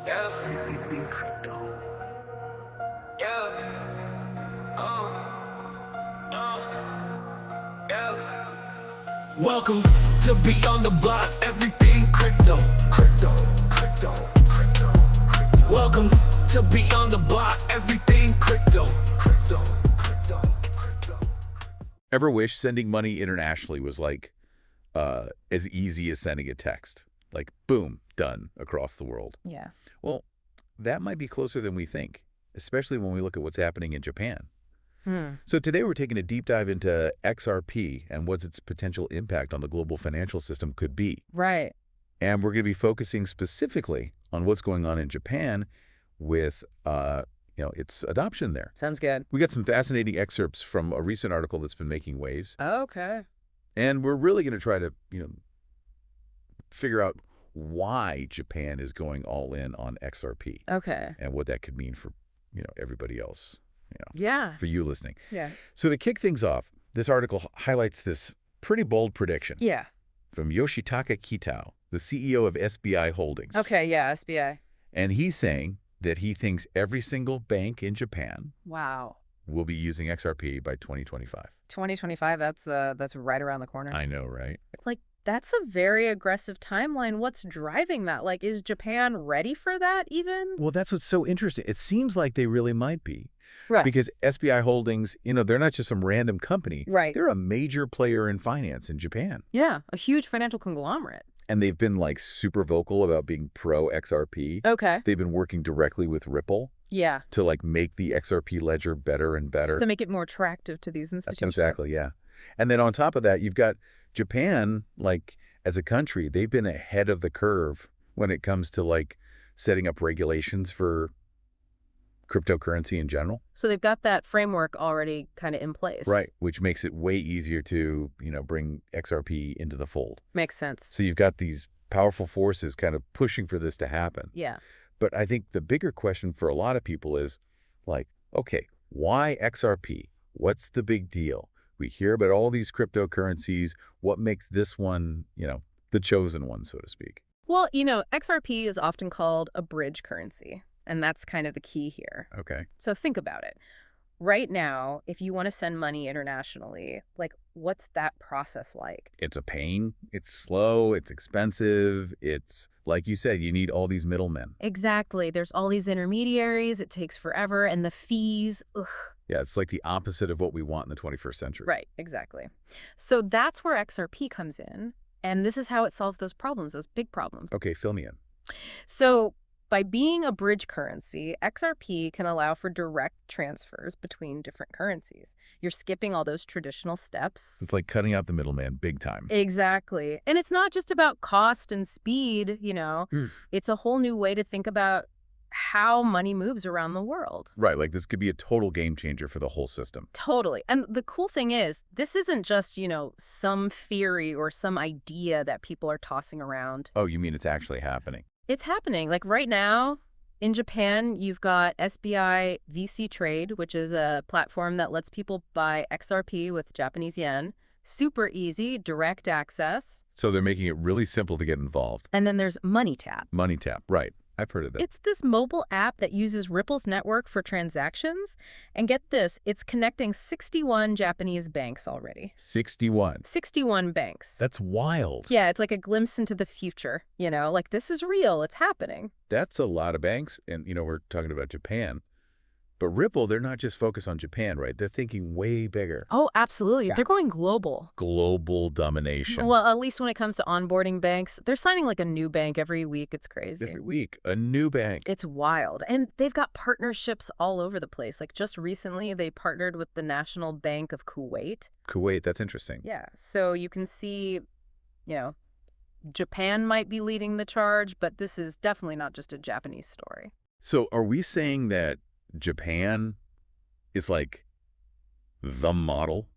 Yeah. Yeah. Yeah. Welcome to Beyond the Block, everything crypto. Welcome to Beyond the Block, everything crypto. Ever wish sending money internationally was like as easy as sending a text? Like, boom, done across the world. Yeah. Well, that might be closer than we think, especially when we look at what's happening in Japan. So today we're taking a deep dive into XRP and what its potential impact on the global financial system could be. Right. And we're going to be focusing specifically on what's going on in Japan with its adoption there. Sounds good. We got some fascinating excerpts from a recent article that's been making waves. Okay. And we're really going to try to, figure out why Japan is going all in on XRP. Okay. And what that could mean for, everybody else, Yeah. for you listening. Yeah. So to kick things off, this article highlights this pretty bold prediction Yeah. from Yoshitaka Kitao, the CEO of SBI Holdings. Okay. Yeah. SBI. And he's saying that he thinks every single bank in Japan Wow. will be using XRP by 2025. 2025. That's right around the corner. I know, right? That's a very aggressive timeline. What's driving that? Is Japan ready for that even? Well, that's what's so interesting. It seems like they really might be. Right. Because SBI Holdings, they're not just some random company. Right. They're a major player in finance in Japan. Yeah. A huge financial conglomerate. And they've been super vocal about being pro XRP. Okay. They've been working directly with Ripple Yeah. to make the XRP ledger better and better. To make it more attractive to these institutions. Exactly, yeah. And then on top of that, you've got Japan, as a country, they've been ahead of the curve when it comes to setting up regulations for cryptocurrency in general. So they've got that framework already kind of in place. Right, which makes it way easier to, bring XRP into the fold. Makes sense. So you've got these powerful forces kind of pushing for this to happen. Yeah. But I think the bigger question for a lot of people is okay, why XRP? What's the big deal? We hear about all these cryptocurrencies. What makes this one, the chosen one, so to speak? Well, XRP is often called a bridge currency, and that's kind of the key here. Okay. So think about it. Right now, if you want to send money internationally, what's that process like? It's a pain. It's slow. It's expensive. It's, like you said, you need all these middlemen. Exactly. There's all these intermediaries. It takes forever. And the fees, ugh. Yeah, it's like the opposite of what we want in the 21st century. Right, exactly. So that's where XRP comes in. And this is how it solves those problems, those big problems. Okay, fill me in. So by being a bridge currency, XRP can allow for direct transfers between different currencies. You're skipping all those traditional steps. It's like cutting out the middleman big time. Exactly. And it's not just about cost and speed, It's a whole new way to think about how money moves around the world. Right, this could be a total game changer for the whole system. Totally. And the cool thing is, this isn't just, some theory or some idea that people are tossing around. Oh, you mean it's actually happening? It's happening. Right now, in Japan, you've got SBI VC Trade, which is a platform that lets people buy XRP with Japanese yen. Super easy, direct access. So they're making it really simple to get involved. And then there's MoneyTap. MoneyTap, right. I've heard of that. It's this mobile app that uses Ripple's network for transactions. And get this, it's connecting 61 Japanese banks already. 61? 61 banks. That's wild. Yeah, it's like a glimpse into the future, this is real, it's happening. That's a lot of banks. And, we're talking about Japan. But Ripple, they're not just focused on Japan, right? They're thinking way bigger. Oh, absolutely. Yeah. They're going global. Global domination. Well, at least when it comes to onboarding banks, they're signing a new bank every week. It's crazy. Every week, a new bank. It's wild. And they've got partnerships all over the place. Just recently, they partnered with the National Bank of Kuwait. Kuwait, that's interesting. Yeah. So you can see, Japan might be leading the charge, but this is definitely not just a Japanese story. So are we saying that Japan is the model?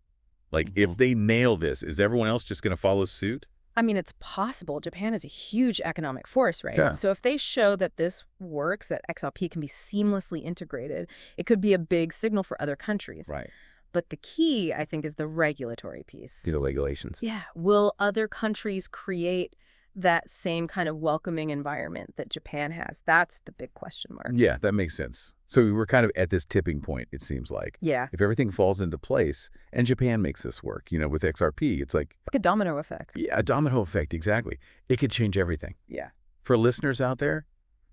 If they nail this, is everyone else just going to follow suit? I mean, it's possible. Japan is a huge economic force, right? Yeah. So if they show that this works, that XRP can be seamlessly integrated, it could be a big signal for other countries. Right. But the key, I think, is the regulatory piece. The regulations. Yeah. Will other countries create that same kind of welcoming environment that Japan has. That's the big question mark. Yeah, that makes sense. So we're kind of at this tipping point, it seems like. Yeah, If everything falls into place, and Japan makes this work, with XRP, it's like, like a domino effect. yeah, a domino effect, exactly. It could change everything. Yeah, For listeners out there,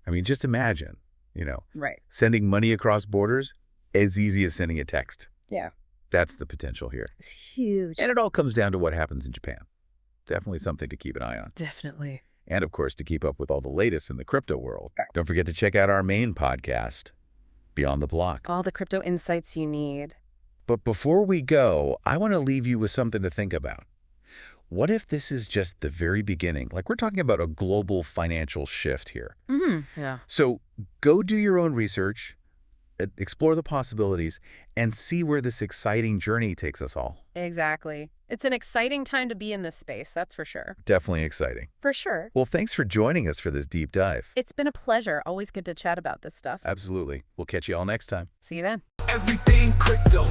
I mean, just imagine, right. sending money across borders as easy as sending a text. Yeah. That's the potential here. It's huge. And it all comes down to what happens in Japan. Definitely something to keep an eye on. Definitely. And, of course, to keep up with all the latest in the crypto world, don't forget to check out our main podcast, Beyond the Block. All the crypto insights you need. But before we go, I want to leave you with something to think about. What if this is just the very beginning? Like, we're talking about a global financial shift here. Yeah. So go do your own research, explore the possibilities, and see where this exciting journey takes us all. Exactly. It's an exciting time to be in this space, that's for sure. Definitely exciting. For sure. Well, thanks for joining us for this deep dive. It's been a pleasure. Always good to chat about this stuff. Absolutely. We'll catch you all next time. See you then. Everything crypto.